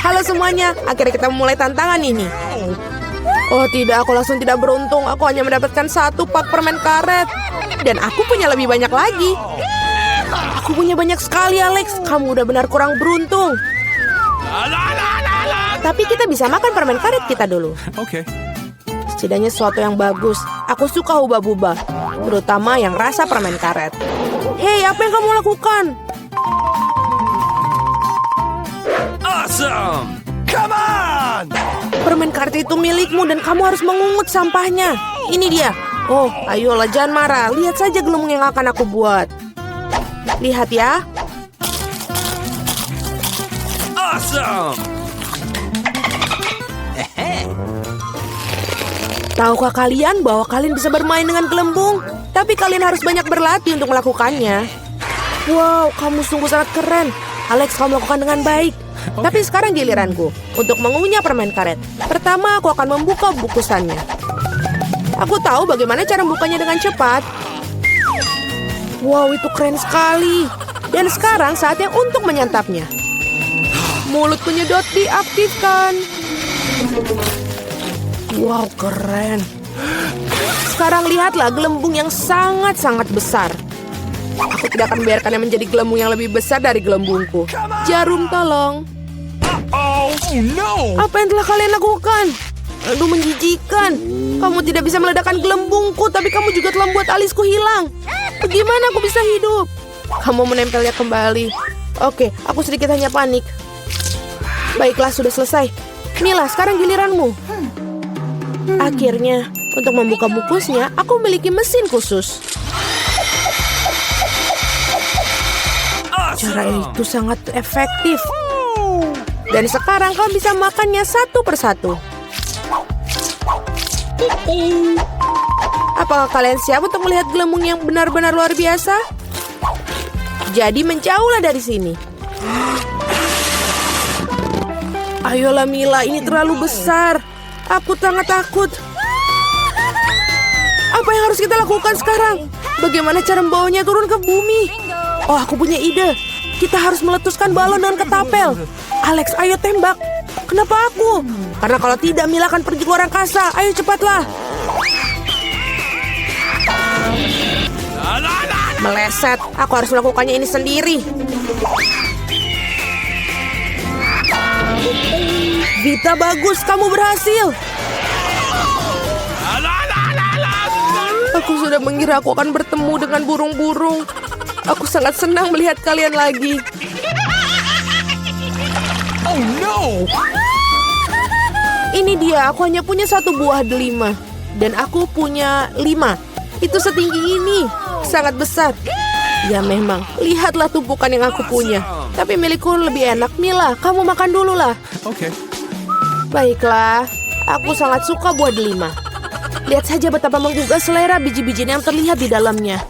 Halo semuanya, akhirnya kita memulai tantangan ini. Oh tidak, aku langsung tidak beruntung. Aku hanya mendapatkan 1 pak permen karet. Dan aku punya lebih banyak lagi. Aku punya banyak sekali, Alex. Kamu udah benar kurang beruntung. Tapi kita bisa makan permen karet kita dulu. Oke. Setidaknya sesuatu yang bagus. Aku suka hubah-bubah, terutama yang rasa permen karet. Hei, apa yang kamu lakukan? Awesome! Come on! Permen karet itu milikmu dan kamu harus mengungut sampahnya. Ini dia. Oh, ayolah jangan marah. Lihat saja gelembung yang akan aku buat. Lihat ya. Awesome! Tahukah kalian bahwa kalian bisa bermain dengan gelembung? Tapi kalian harus banyak berlatih untuk melakukannya. Wow, kamu sungguh sangat keren. Alex, kamu melakukan dengan baik. Tapi sekarang giliranku untuk mengunyah permen karet. Pertama, aku akan membuka bungkusannya. Aku tahu bagaimana cara membukanya dengan cepat. Wow, itu keren sekali. Dan sekarang saatnya untuk menyantapnya. Mulut penyedot diaktifkan. Wow, keren. Sekarang lihatlah gelembung yang sangat-sangat besar. Aku tidak akan membiarkannya menjadi gelembung yang lebih besar dari gelembungku. Jarum, tolong. Oh no! Apa yang telah kalian lakukan? Aduh, menjijikan. Kamu tidak bisa meledakkan gelembungku, tapi kamu juga telah membuat alisku hilang. Bagaimana aku bisa hidup? Kamu menempelnya kembali. Oke, aku sedikit hanya panik. Baiklah, sudah selesai. Mila, sekarang giliranmu. Akhirnya, untuk membuka bungkusnya, aku memiliki mesin khusus. Cara itu sangat efektif. Dan sekarang kau bisa makannya satu persatu. Apakah kalian siap untuk melihat gelembung yang benar-benar luar biasa? Jadi menjauhlah dari sini. Ayolah Mila, ini terlalu besar. Aku sangat takut. Apa yang harus kita lakukan sekarang? Bagaimana cara membawanya turun ke bumi? Oh, aku punya ide. Kita harus meletuskan balon dengan ketapel. Alex, ayo tembak. Kenapa aku? Karena kalau tidak, Mila akan pergi ke luar angkasa. Ayo cepatlah. Meleset. Aku harus melakukannya ini sendiri. Vita, bagus. Kamu berhasil. Aku sudah mengira aku akan bertemu dengan burung-burung. Aku sangat senang melihat kalian lagi. Oh no! Ini dia, aku hanya punya 1 buah delima. Dan aku punya 5. Itu setinggi ini. Sangat besar. Ya memang, lihatlah tumpukan yang aku punya. Tapi milikku lebih enak. Mila, kamu makan dulu lah. Oke. Baiklah, aku sangat suka buah delima. Lihat saja betapa menggugah selera biji-bijian yang terlihat di dalamnya.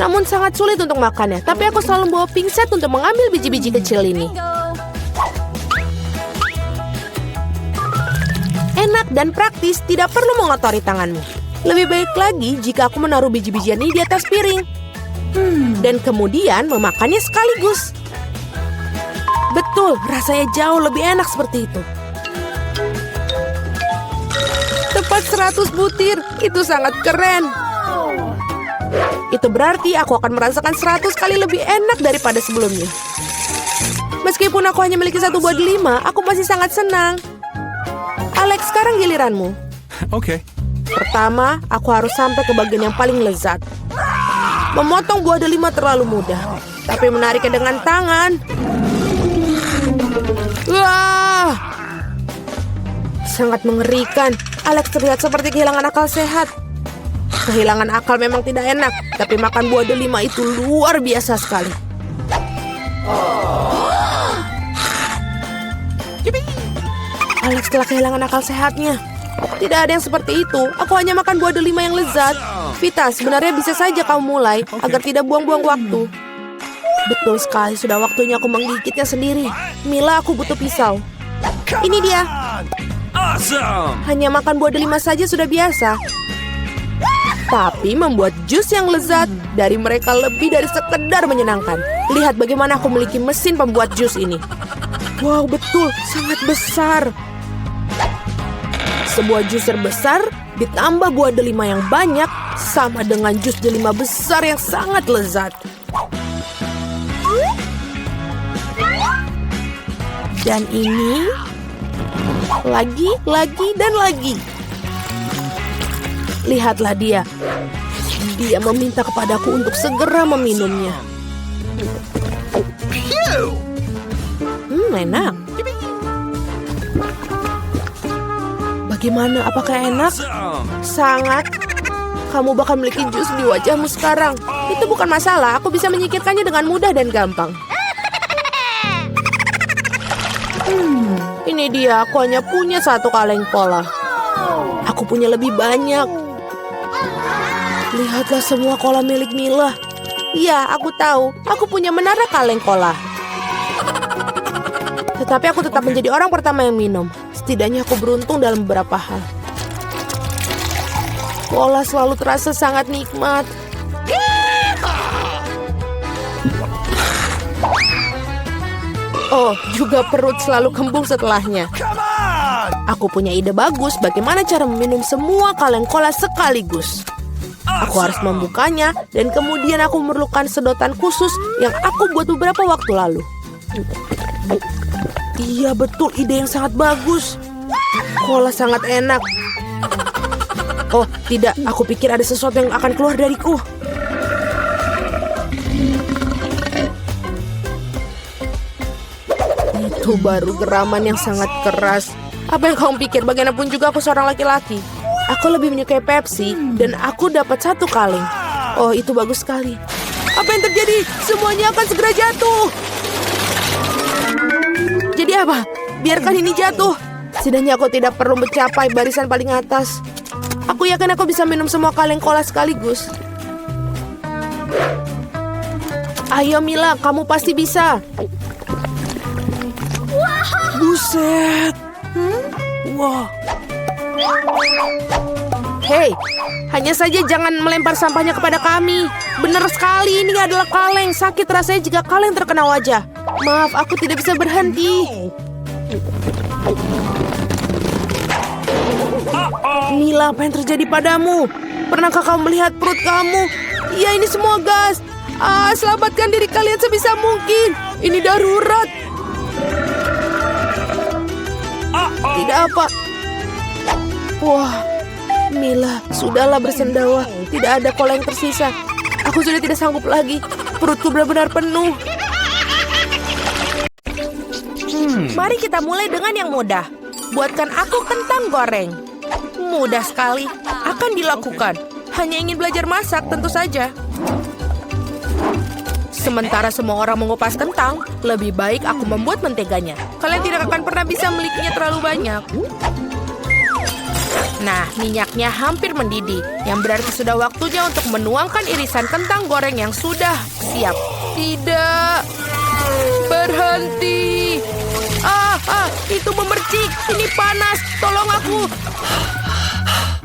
Namun sangat sulit untuk makannya. Tapi aku selalu membawa pingset untuk mengambil biji-biji kecil ini. Enak dan praktis, tidak perlu mengotori tanganmu. Lebih baik lagi jika aku menaruh biji-bijian ini di atas piring. Dan kemudian memakannya sekaligus. Betul, rasanya jauh lebih enak seperti itu. Tepat 100 butir, itu sangat keren. Itu berarti aku akan merasakan 100 kali lebih enak daripada sebelumnya. Meskipun aku hanya memiliki 1 buah delima, aku masih sangat senang. Alex, sekarang giliranmu. Oke. Pertama, aku harus sampai ke bagian yang paling lezat. Memotong buah delima terlalu mudah, tapi menariknya dengan tangan. Wah! Sangat mengerikan. Alex terlihat seperti kehilangan akal sehat. Kehilangan akal memang tidak enak, tapi makan buah delima itu luar biasa sekali. Alex telah kehilangan akal sehatnya. Tidak ada yang seperti itu. Aku hanya makan buah delima yang lezat. Vita, sebenarnya bisa saja kamu mulai agar tidak buang-buang waktu. Betul sekali, sudah waktunya aku menggigitnya sendiri. Mila, aku butuh pisau. Ini dia. Awesome! Hanya makan buah delima saja sudah biasa. Tapi membuat jus yang lezat dari mereka lebih dari sekedar menyenangkan. Lihat bagaimana aku memiliki mesin pembuat jus ini. Wow, betul, sangat besar. Sebuah juicer besar ditambah buah delima yang banyak sama dengan jus delima besar yang sangat lezat. Dan ini lagi, dan lagi. Lihatlah dia. Dia meminta kepadaku untuk segera meminumnya. Enak. Bagaimana? Apakah enak? Awesome. Sangat. Kamu bakal memiliki jus di wajahmu sekarang. Itu bukan masalah. Aku bisa menyingkirkannya dengan mudah dan gampang. Ini dia. Aku hanya punya satu kaleng cola. Aku punya lebih banyak. Lihatlah semua cola milik Mila. Iya, aku tahu. Aku punya menara kaleng cola. Tetapi aku tetap menjadi orang pertama yang minum. Setidaknya aku beruntung dalam beberapa hal. Cola selalu terasa sangat nikmat. Oh, juga perut selalu kembung setelahnya. Come on! Aku punya ide bagus bagaimana cara meminum semua kaleng cola sekaligus. Aku harus membukanya dan kemudian aku memerlukan sedotan khusus yang aku buat beberapa waktu lalu. Iya, betul, ide yang sangat bagus. Cola sangat enak. Oh, tidak, aku pikir ada sesuatu yang akan keluar dariku. Itu baru geraman yang sangat keras. Apa yang kamu pikir? Bagaimanapun juga aku seorang laki-laki. Aku lebih menyukai Pepsi dan aku dapat satu kaleng. Oh, itu bagus sekali. Apa yang terjadi? Semuanya akan segera jatuh. Jadi apa? Biarkan ini jatuh. Setidaknya aku tidak perlu mencapai barisan paling atas. Aku yakin aku bisa minum semua kaleng cola sekaligus. Ayo Mila, kamu pasti bisa. Buset. Wah. Hei, hanya saja jangan melempar sampahnya kepada kami. Benar sekali, ini adalah kaleng. Sakit rasanya jika kaleng terkena wajah. Maaf, aku tidak bisa berhenti. Mila, apa yang terjadi padamu? Pernahkah kamu melihat perut kamu? Ya, ini semua gas. Selamatkan diri kalian sebisa mungkin. Ini darurat. Tidak apa. Wah, Mila, sudahlah bersendawa. Tidak ada cola yang tersisa. Aku sudah tidak sanggup lagi. Perutku benar-benar penuh. Mari kita mulai dengan yang mudah. Buatkan aku kentang goreng. Mudah sekali. Akan dilakukan. Hanya ingin belajar masak, tentu saja. Sementara semua orang mengupas kentang, lebih baik aku membuat menteganya. Kalian tidak akan pernah bisa memilikinya terlalu banyak. Nah, minyaknya hampir mendidih, yang berarti sudah waktunya untuk menuangkan irisan kentang goreng yang sudah siap. Tidak. Berhenti. Itu memercik. Ini panas. Tolong aku.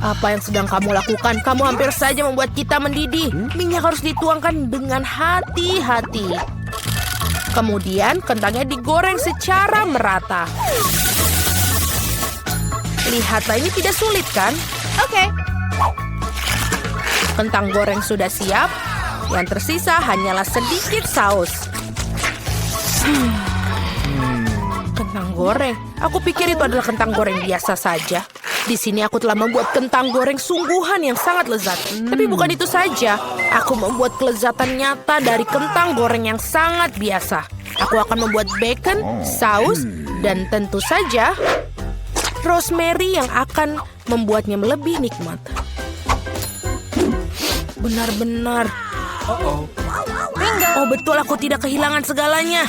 Apa yang sedang kamu lakukan? Kamu hampir saja membuat kita mendidih. Minyak harus dituangkan dengan hati-hati. Kemudian kentangnya digoreng secara merata. Lihatlah, ini tidak sulit kan? Oke. Kentang goreng sudah siap. Yang tersisa hanyalah sedikit saus. Kentang goreng. Aku pikir itu adalah kentang goreng biasa saja. Di sini aku telah membuat kentang goreng sungguhan yang sangat lezat. Tapi bukan itu saja. Aku membuat kelezatan nyata dari kentang goreng yang sangat biasa. Aku akan membuat bacon, saus, dan tentu saja rosemary yang akan membuatnya lebih nikmat. Benar-benar. Oh betul, aku tidak kehilangan segalanya.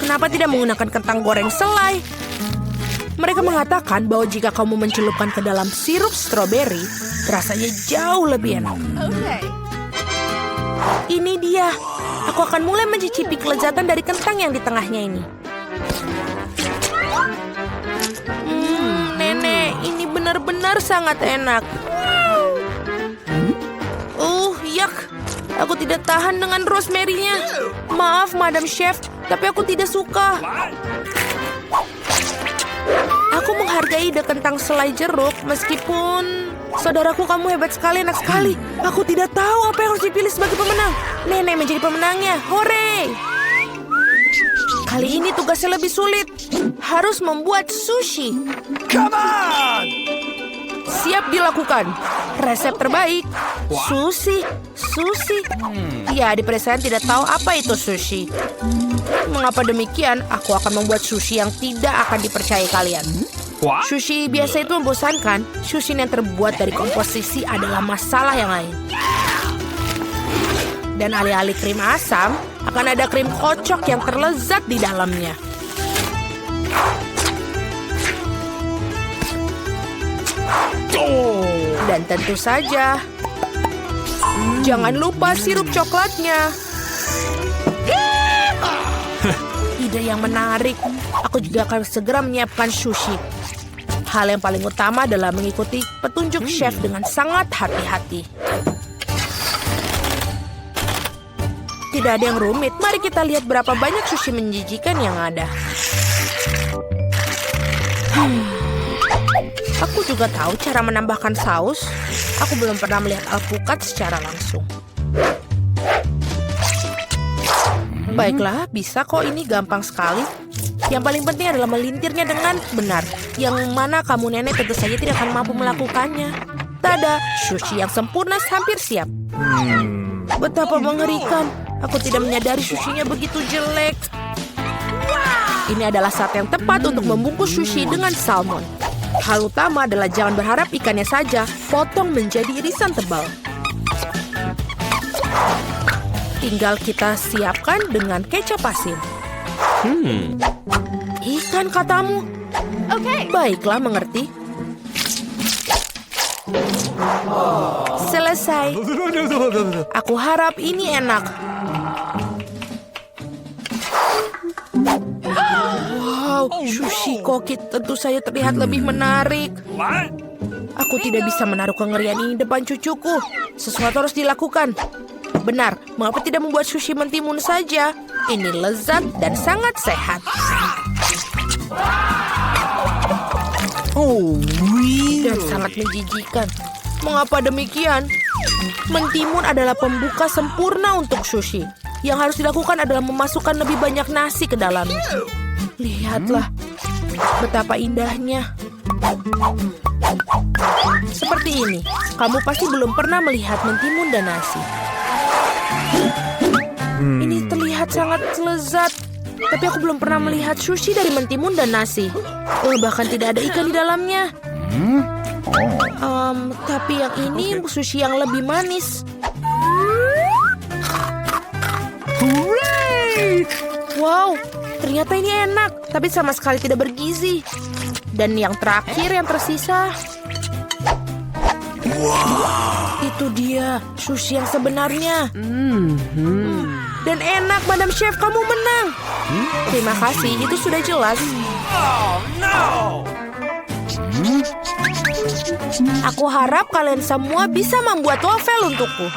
Kenapa tidak menggunakan kentang goreng selai? Mereka mengatakan bahwa jika kamu mencelupkan ke dalam sirup stroberi, rasanya jauh lebih enak. Ini dia. Aku akan mulai mencicipi kelezatan dari kentang yang di tengahnya ini. Nenek, ini benar-benar sangat enak. Yak. Aku tidak tahan dengan rosemary-nya. Maaf, Madam Chef, tapi aku tidak suka. ada ide tentang selai jeruk, meskipun... Saudaraku, kamu hebat sekali, enak sekali. Aku tidak tahu apa yang harus dipilih sebagai pemenang. Nenek menjadi pemenangnya, hore! Kali ini tugasnya lebih sulit. Harus membuat sushi. Come on! Siap dilakukan. Resep terbaik, sushi. Ya, di pedesaan tidak tahu apa itu sushi. Mengapa demikian? Aku akan membuat sushi yang tidak akan dipercayai kalian. What? Sushi biasa itu membosankan. Sushi yang terbuat dari komposisi adalah masalah yang lain. Dan alih-alih krim asam, akan ada krim kocok yang terlezat di dalamnya. Dan tentu saja, jangan lupa sirup coklatnya. Ide yang menarik. Aku juga akan segera menyiapkan sushi. Hal yang paling utama adalah mengikuti petunjuk chef dengan sangat hati-hati. Tidak ada yang rumit. Mari kita lihat berapa banyak sushi menjijikan yang ada. Aku juga tahu cara menambahkan saus. Aku belum pernah melihat alpukat secara langsung. Baiklah, bisa kok, ini gampang sekali. Yang paling penting adalah melintirnya dengan benar. Yang mana kamu nenek tentu saja tidak akan mampu melakukannya. Tada, sushi yang sempurna hampir siap. Betapa mengerikan. Aku tidak menyadari sushinya begitu jelek. Ini adalah saat yang tepat untuk membungkus sushi dengan salmon. Hal utama adalah jangan berharap ikannya saja, potong menjadi irisan tebal. Tinggal kita siapkan dengan kecap asin. Ikan katamu? Oke. Baiklah, mengerti. Selesai. Aku harap ini enak. Wow, sushi koki tentu saja terlihat lebih menarik. What? Aku tidak bisa menaruh kengerian ini depan cucuku. Sesuatu harus dilakukan. Benar, mengapa tidak membuat sushi mentimun saja? Ini lezat dan sangat sehat. Oh, really? Dan sangat menjijikan. Mengapa demikian? Mentimun adalah pembuka sempurna untuk sushi. Yang harus dilakukan adalah memasukkan lebih banyak nasi ke dalamnya. Lihatlah, betapa indahnya. Seperti ini, kamu pasti belum pernah melihat mentimun dan nasi. Ini terlihat sangat lezat. Tapi aku belum pernah melihat sushi dari mentimun dan nasi. Bahkan tidak ada ikan di dalamnya. Tapi yang ini sushi yang lebih manis. Hooray! Wow, ternyata ini enak. Tapi sama sekali tidak bergizi. Dan yang terakhir yang tersisa. Itu dia, sushi yang sebenarnya. Dan enak, Madam Chef, kamu menang. Terima kasih, itu sudah jelas. Oh, no! Aku harap kalian semua bisa membuat waffle untukku.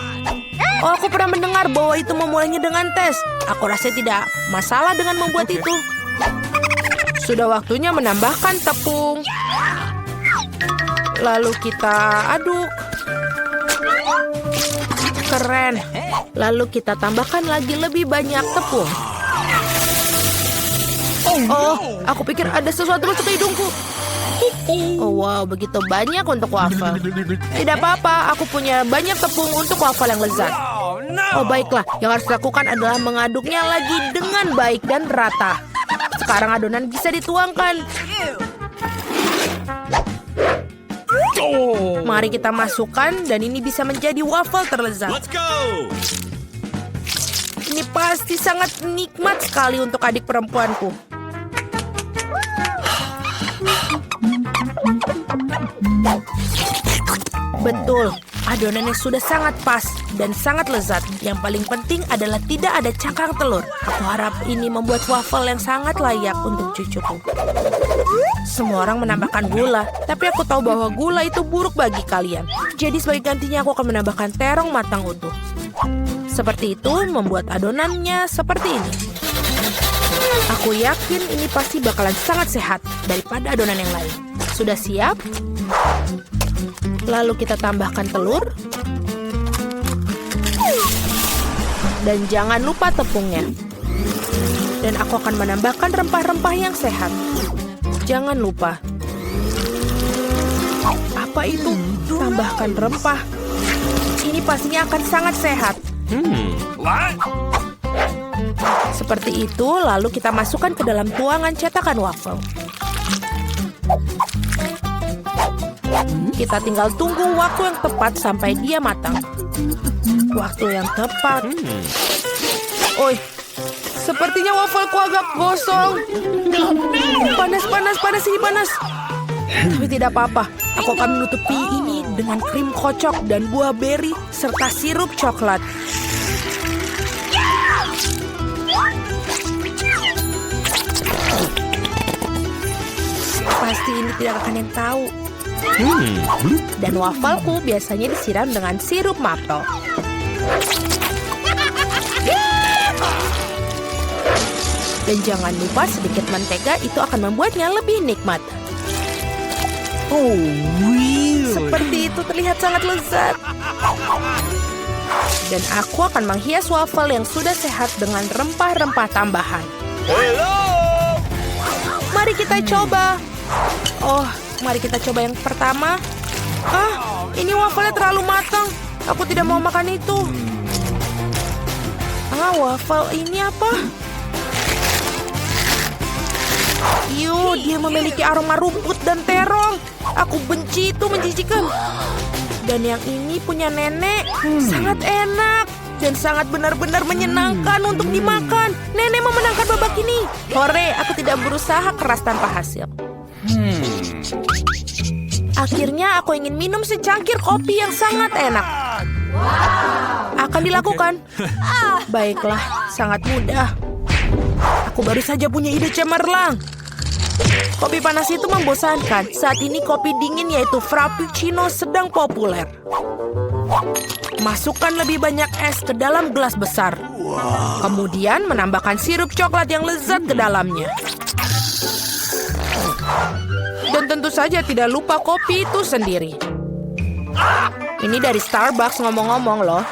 Oh, aku pernah mendengar bahwa itu memulainya dengan tes. Aku rasa tidak masalah dengan membuat itu. Sudah waktunya menambahkan tepung. Lalu kita aduk. Keren. Lalu kita tambahkan lagi lebih banyak tepung. Oh, aku pikir ada sesuatu masuk ke hidungku. Oh, wow, begitu banyak untuk waffle. Tidak apa-apa, aku punya banyak tepung untuk waffle yang lezat. Oh, no! Oh, baiklah. Yang harus dilakukan adalah mengaduknya lagi dengan baik dan rata. Sekarang adonan bisa dituangkan. Mari kita masukkan dan ini bisa menjadi waffle terlezat. Let's go! Ini pasti sangat nikmat sekali untuk adik perempuanku. Betul, adonannya sudah sangat pas dan sangat lezat. Yang paling penting adalah tidak ada cangkang telur. Aku harap ini membuat waffle yang sangat layak untuk cucuku. Semua orang menambahkan gula, tapi aku tahu bahwa gula itu buruk bagi kalian. Jadi sebagai gantinya aku akan menambahkan terong matang utuh. Seperti itu, membuat adonannya seperti ini. Aku yakin ini pasti bakalan sangat sehat daripada adonan yang lain. Sudah siap? Lalu kita tambahkan telur. Dan jangan lupa tepungnya. Dan aku akan menambahkan rempah-rempah yang sehat. Jangan lupa. Apa itu? Tambahkan rempah. Ini pastinya akan sangat sehat. What? Seperti itu, lalu kita masukkan ke dalam tuangan cetakan waffle. Kita tinggal tunggu waktu yang tepat sampai dia matang. Waktu yang tepat. Oi, sepertinya wafelku agak gosong. Panas ini panas. Tapi tidak apa-apa. Aku akan menutupi ini dengan krim kocok dan buah beri serta sirup coklat. Pasti ini tidak akan yang tahu. Dan wafelku biasanya disiram dengan sirup maple. Dan jangan lupa sedikit mentega, itu akan membuatnya lebih nikmat. Oh, really? Seperti itu terlihat sangat lezat. Dan aku akan menghias waffle yang sudah sehat dengan rempah-rempah tambahan. Hello! Mari kita coba. Oh, mari kita coba yang pertama. Ini wafelnya terlalu matang. Aku tidak mau makan itu. Waffle ini apa? Dia memiliki aroma rumput dan terong. Aku benci itu, menjijikan. Dan yang ini punya nenek. Sangat enak. Dan sangat benar-benar menyenangkan untuk dimakan. Nenek memenangkan babak ini. Hore, aku tidak berusaha keras tanpa hasil. Akhirnya aku ingin minum secangkir kopi yang sangat enak. Akan dilakukan. Baiklah, sangat mudah. Aku baru saja punya ide cemerlang. Kopi panas itu membosankan. Saat ini kopi dingin yaitu Frappuccino sedang populer. Masukkan lebih banyak es ke dalam gelas besar. Kemudian menambahkan sirup coklat yang lezat ke dalamnya. Dan tentu saja tidak lupa kopi itu sendiri. Ini dari Starbucks ngomong-ngomong loh.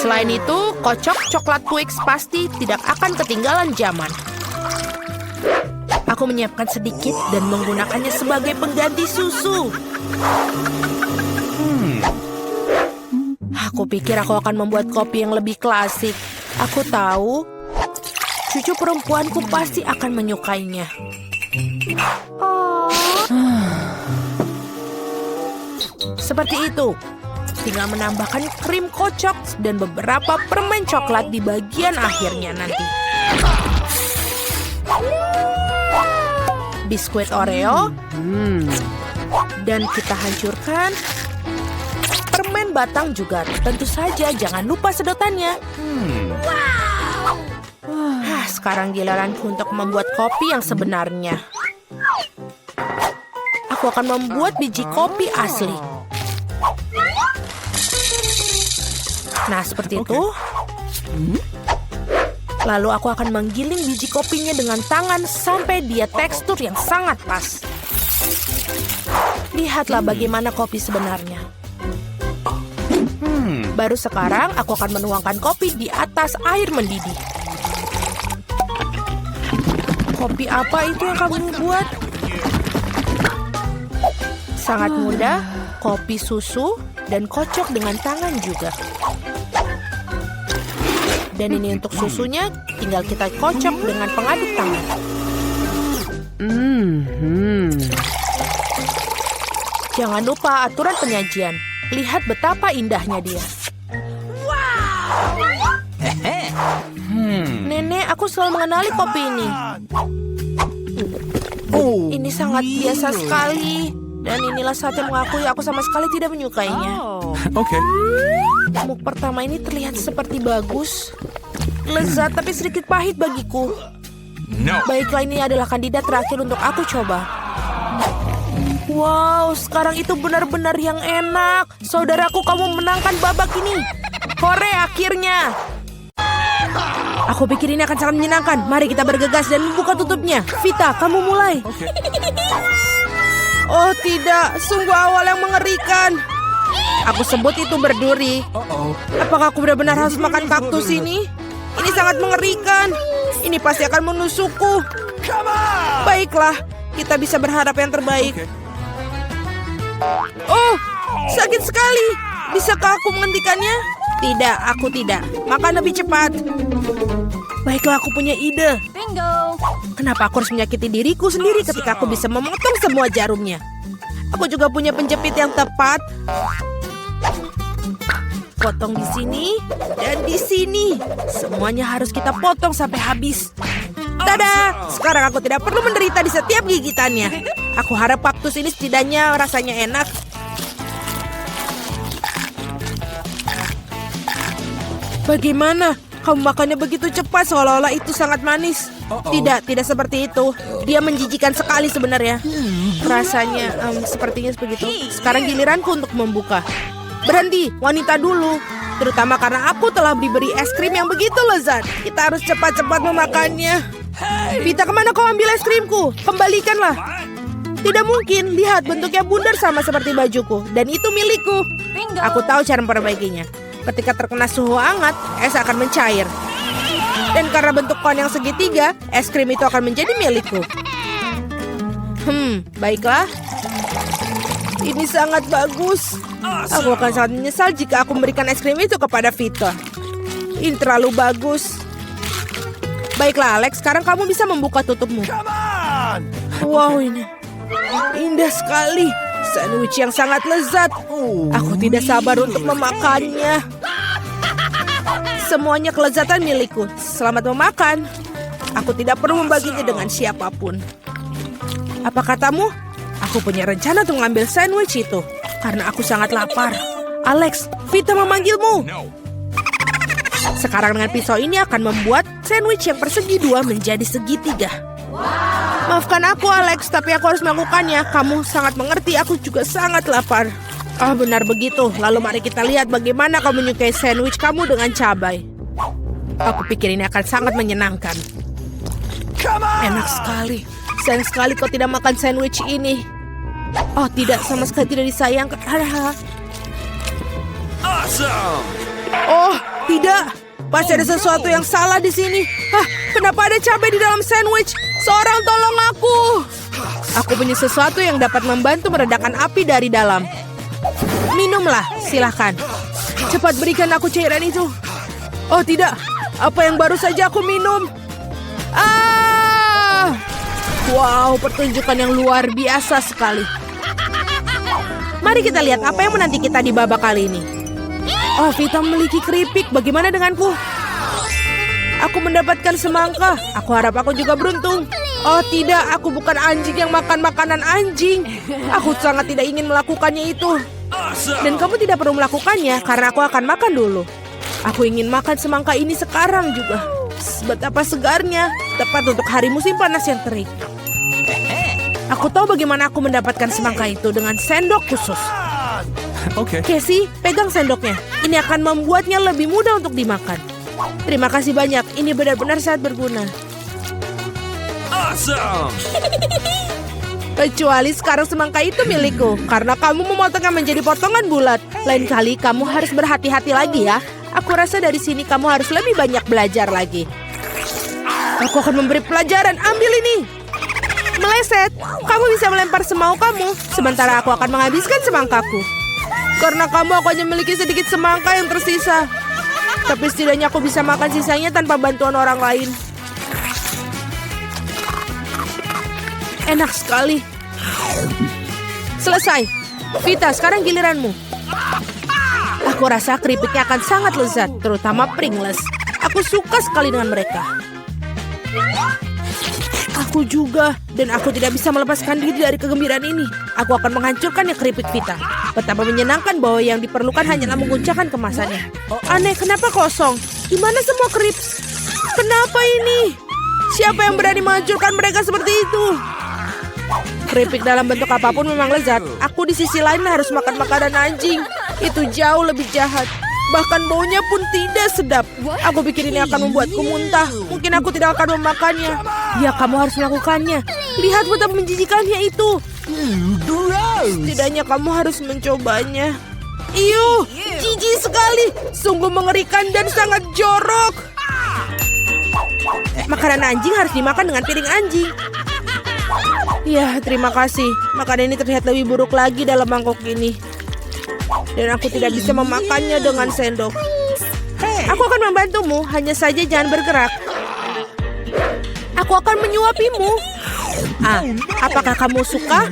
Selain itu, kocok coklat Twix pasti tidak akan ketinggalan zaman. Aku menyiapkan sedikit dan menggunakannya sebagai pengganti susu. Aku pikir aku akan membuat kopi yang lebih klasik. Aku tahu, cucu perempuanku pasti akan menyukainya. Seperti itu. Tinggal menambahkan krim kocok dan beberapa permen coklat di bagian akhirnya nanti. Biskuit Oreo. Dan kita hancurkan. Permen batang juga. Tentu saja jangan lupa sedotannya. Sekarang giliranku untuk membuat kopi yang sebenarnya. Aku akan membuat biji kopi asli. Nah, seperti itu. Lalu aku akan menggiling biji kopinya dengan tangan sampai dia tekstur yang sangat pas. Lihatlah bagaimana kopi sebenarnya. Baru sekarang aku akan menuangkan kopi di atas air mendidih. Kopi apa itu yang kamu buat? Sangat mudah, kopi susu dan kocok dengan tangan juga. Dan ini untuk susunya, tinggal kita kocok dengan pengaduk tangan. Jangan lupa aturan penyajian. Lihat betapa indahnya dia. Nenek, aku selalu mengenali kopi ini. Ini sangat biasa sekali. Dan inilah saat yang mengakui aku sama sekali tidak menyukainya. Okay. Muk pertama ini terlihat seperti bagus. Lezat tapi sedikit pahit bagiku. No. Baiklah, ini adalah kandidat terakhir untuk aku coba. Wow, sekarang itu benar-benar yang enak. Saudaraku, kamu menangkan babak ini. Hore, akhirnya. Aku pikir ini akan sangat menyenangkan. Mari kita bergegas dan membuka tutupnya. Vita, kamu mulai. Okay. Oh tidak, sungguh awal yang mengerikan. Aku sebut itu berduri. Uh-oh. Apakah aku benar-benar harus makan kaktus ini? Ini sangat mengerikan. Ini pasti akan menusukku. Come on! Baiklah, kita bisa berharap yang terbaik. Okay. Oh, sakit sekali. Bisakah aku menghentikannya? Tidak, aku tidak. Makan lebih cepat. Baiklah, aku punya ide. Bingo! Kenapa aku harus menyakiti diriku sendiri ketika aku bisa memotong semua jarumnya? Aku juga punya penjepit yang tepat. Potong di sini dan di sini. Semuanya harus kita potong sampai habis. Tada! Sekarang aku tidak perlu menderita di setiap gigitannya. Aku harap kaktus ini setidaknya rasanya enak. Bagaimana? Kamu makannya begitu cepat seolah-olah itu sangat manis. Tidak seperti itu. Dia menjijikan sekali sebenarnya. Rasanya sepertinya begitu. Sekarang giliranku untuk membuka. Berhenti, wanita dulu. Terutama karena aku telah diberi es krim yang begitu lezat. Kita harus cepat-cepat memakannya. Vita, kemana kau ambil es krimku? Kembalikanlah. Tidak mungkin, lihat bentuknya bundar sama seperti bajuku. Dan itu milikku. Bingo! Aku tahu cara memperbaikinya. Ketika terkena suhu hangat, es akan mencair. Dan karena bentuk kon yang segitiga, es krim itu akan menjadi milikku. Baiklah. Ini sangat bagus. Aku akan sangat menyesal jika aku memberikan es krim itu kepada Vita. Ini terlalu bagus. Baiklah, Alex, sekarang kamu bisa membuka tutupmu. Come on! Wow, ini indah sekali. Sandwich yang sangat lezat. Aku tidak sabar untuk memakannya. Semuanya kelezatan milikku. Selamat memakan. Aku tidak perlu membaginya dengan siapapun. Apa katamu? Aku punya rencana untuk mengambil sandwich itu. Karena aku sangat lapar. Alex, Vita memanggilmu. No. Sekarang dengan pisau ini akan membuat sandwich yang persegi dua menjadi segitiga. Maafkan aku, Alex, tapi aku harus melakukannya. Kamu sangat mengerti, aku juga sangat lapar. Ah, benar begitu. Lalu mari kita lihat bagaimana kau menyukai sandwich kamu dengan cabai. Aku pikir ini akan sangat menyenangkan. Come on! Enak sekali. Sayang sekali kau tidak makan sandwich ini. Oh tidak, sama sekali tidak disayangkan. Awesome! Oh tidak, pasti ada sesuatu yang salah di sini. Hah, kenapa ada cabai di dalam sandwich? Seorang tolong aku. Aku punya sesuatu yang dapat membantu meredakan api dari dalam. Minumlah, silahkan. Cepat berikan aku cairan itu. Oh tidak, apa yang baru saja aku minum? Ah! Wow, pertunjukan yang luar biasa sekali. Mari kita lihat apa yang menanti kita di babak kali ini. Oh, Vita memiliki keripik. Bagaimana denganku? Aku mendapatkan semangka. Aku harap aku juga beruntung. Oh tidak, aku bukan anjing yang makan makanan anjing. Aku sangat tidak ingin melakukannya itu. Dan kamu tidak perlu melakukannya karena aku akan makan dulu. Aku ingin makan semangka ini sekarang juga. Betapa segarnya, tepat untuk hari musim panas yang terik. Aku tahu bagaimana aku mendapatkan semangka itu dengan sendok khusus. Okay. Casey, pegang sendoknya. Ini akan membuatnya lebih mudah untuk dimakan. Terima kasih banyak, ini benar-benar sangat berguna. Awesome! Kecuali sekarang semangka itu milikku, karena kamu memotongnya menjadi potongan bulat. Lain kali kamu harus berhati-hati lagi ya. Aku rasa dari sini kamu harus lebih banyak belajar lagi. Aku akan memberi pelajaran, ambil ini. Meleset, kamu bisa melempar semau kamu, sementara aku akan menghabiskan semangkaku. Karena kamu aku hanya memiliki sedikit semangka yang tersisa. Tapi setidaknya aku bisa makan sisanya tanpa bantuan orang lain. Enak sekali. Selesai. Vita, sekarang giliranmu. Aku rasa keripiknya akan sangat lezat, terutama Pringles. Aku suka sekali dengan mereka. Aku juga, dan aku tidak bisa melepaskan diri dari kegembiraan ini. Aku akan menghancurkannya keripik Vita. Betapa menyenangkan bahwa yang diperlukan hanyalah menguncangkan kemasannya. Aneh, kenapa kosong? Di mana semua krips? Kenapa ini? Siapa yang berani menghancurkan mereka seperti itu? Keripik dalam bentuk apapun memang lezat. Aku di sisi lain harus makan makanan anjing. Itu jauh lebih jahat. Bahkan baunya pun tidak sedap. Aku pikir ini akan membuatku muntah. Mungkin aku tidak akan memakannya. Ya, kamu harus melakukannya. Lihat betapa menjijikannya itu. Setidaknya kamu harus mencobanya. Iuh, jijik sekali. Sungguh mengerikan dan sangat jorok. Makanan anjing harus dimakan dengan piring anjing. Ya, terima kasih. Makanan ini terlihat lebih buruk lagi dalam mangkok ini. Dan aku tidak bisa memakannya dengan sendok. Aku akan membantumu, hanya saja jangan bergerak. Aku akan menyuapimu. Apakah kamu suka?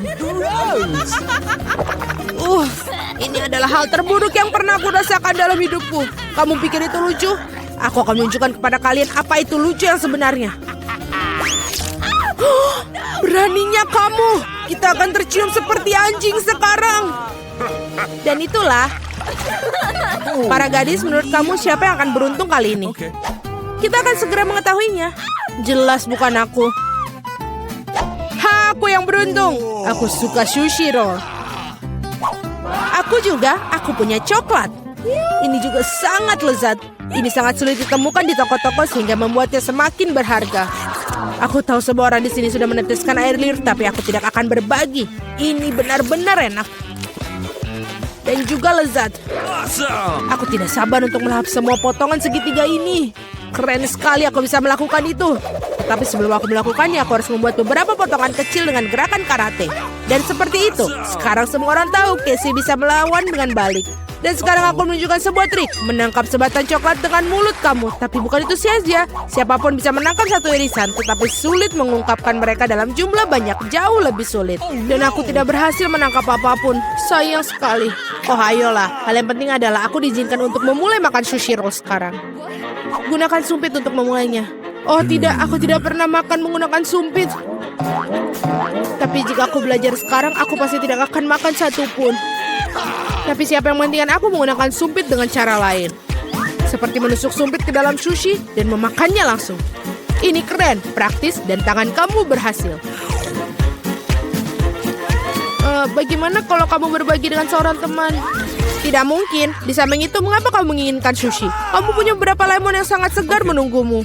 Ini adalah hal terburuk yang pernah aku rasakan dalam hidupku. Kamu pikir itu lucu? Aku akan menunjukkan kepada kalian apa itu lucu yang sebenarnya. Beraninya kamu. Kita akan tercium seperti anjing sekarang. Dan itulah. Para gadis, menurut kamu siapa yang akan beruntung kali ini? Okay. Kita akan segera mengetahuinya. Jelas bukan aku. Aku yang beruntung. Aku suka sushi roll. Aku juga, aku punya coklat. Ini juga sangat lezat. Ini sangat sulit ditemukan di toko-toko sehingga membuatnya semakin berharga. Aku tahu semua orang di sini sudah meneteskan air liur, tapi aku tidak akan berbagi. Ini benar-benar enak. Dan juga lezat. Awesome! Aku tidak sabar untuk melahap semua potongan segitiga ini. Keren sekali aku bisa melakukan itu. Tetapi sebelum aku melakukannya, aku harus membuat beberapa potongan kecil dengan gerakan karate. Dan seperti itu, sekarang semua orang tahu Casey bisa melawan dengan balik. Dan sekarang aku menunjukkan sebuah trik. Menangkap sebatang coklat dengan mulut kamu. Tapi bukan itu saja. Siapapun bisa menangkap satu irisan. Tetapi sulit mengungkapkan mereka dalam jumlah banyak. Jauh lebih sulit. Dan aku tidak berhasil menangkap apapun. Sayang sekali. Oh ayolah. Hal yang penting adalah aku diizinkan untuk memulai makan sushi roll sekarang. Gunakan sumpit untuk memulainya. Oh tidak, aku tidak pernah makan menggunakan sumpit. Tapi jika aku belajar sekarang, aku pasti tidak akan makan satupun. Tapi siapa yang menghentikan aku menggunakan sumpit dengan cara lain? Seperti menusuk sumpit ke dalam sushi dan memakannya langsung. Ini keren, praktis, dan tangan kamu berhasil. Bagaimana kalau kamu berbagi dengan seorang teman? Tidak mungkin. Di samping itu, mengapa kamu menginginkan sushi? Kamu punya beberapa lemon yang sangat segar menunggumu.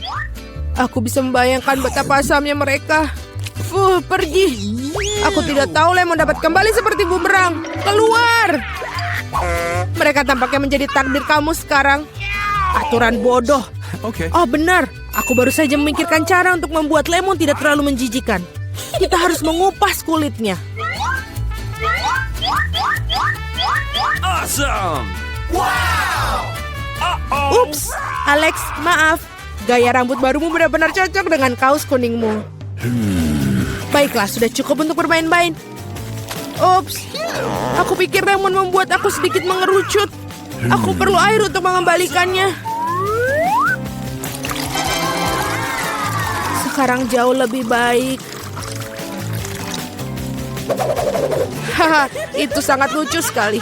Aku bisa membayangkan betapa asamnya mereka. Pergi. Aku tidak tahu lemon dapat kembali seperti bumerang. Keluar. Mereka tampaknya menjadi takdir kamu sekarang. Aturan bodoh. Okay. Oh benar. Aku baru saja memikirkan cara untuk membuat lemon tidak terlalu menjijikan. Kita harus mengupas kulitnya. Awesome! Wow! Uh-oh! Ups, Alex, maaf. Gaya rambut barumu benar-benar cocok dengan kaos kuningmu. Baiklah, sudah cukup untuk bermain-main. Ups, aku pikir lemon membuat aku sedikit mengerucut. Aku perlu air untuk mengembalikannya. Sekarang jauh lebih baik. Haha, itu sangat lucu sekali.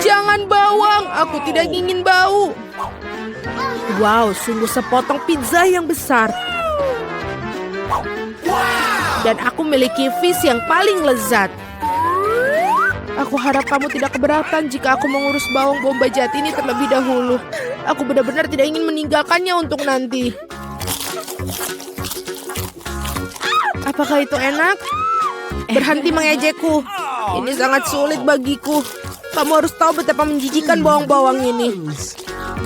Jangan bawang, aku tidak ingin bau. Wow, sungguh sepotong pizza yang besar. Dan aku memiliki fish yang paling lezat. Aku harap kamu tidak keberatan jika aku mengurus bawang bombay jahat ini terlebih dahulu. Aku benar-benar tidak ingin meninggalkannya untuk nanti. Apakah itu enak? Berhenti mengejekku. Ini sangat sulit bagiku. Kamu harus tahu betapa menjijikan bawang-bawang ini.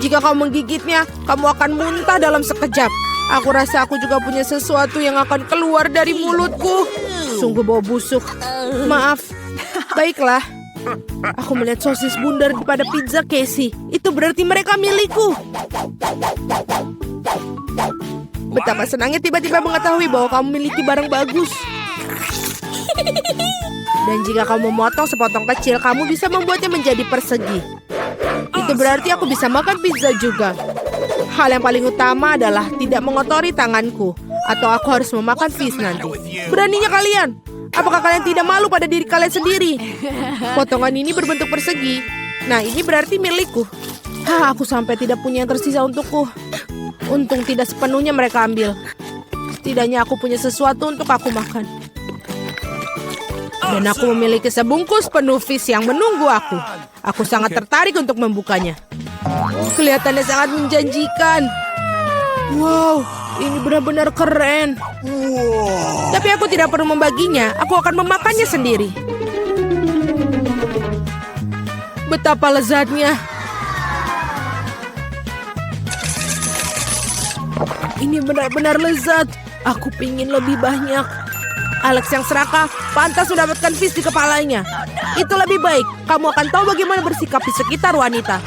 Jika kamu menggigitnya, kamu akan muntah dalam sekejap. Aku rasa aku juga punya sesuatu yang akan keluar dari mulutku. Sungguh bau busuk. Maaf. Baiklah. Aku melihat sosis bundar pada pizza Casey. Itu berarti mereka milikku. Betapa senangnya tiba-tiba mengetahui bahwa kamu memiliki barang bagus. Dan jika kamu memotong sepotong kecil, kamu bisa membuatnya menjadi persegi. Itu berarti aku bisa makan pizza juga. Hal yang paling utama adalah tidak mengotori tanganku. Atau aku harus memakan fish nanti. Beraninya kalian. Apakah kalian tidak malu pada diri kalian sendiri? Potongan ini berbentuk persegi. Nah, ini berarti milikku. Aku sampai tidak punya yang tersisa untukku. Untung tidak sepenuhnya mereka ambil. Setidaknya aku punya sesuatu untuk aku makan. Dan aku memiliki sebungkus penuh fish yang menunggu aku. Aku sangat tertarik untuk membukanya. Kelihatannya sangat menjanjikan. Wow, ini benar-benar keren. Tapi aku tidak perlu membaginya, aku akan memakannya sendiri. Betapa lezatnya. Ini benar-benar lezat. Aku pingin lebih banyak. Alex yang serakah pantas mendapatkan fish di kepalanya. Itu lebih baik. Kamu akan tahu bagaimana bersikap di sekitar wanita.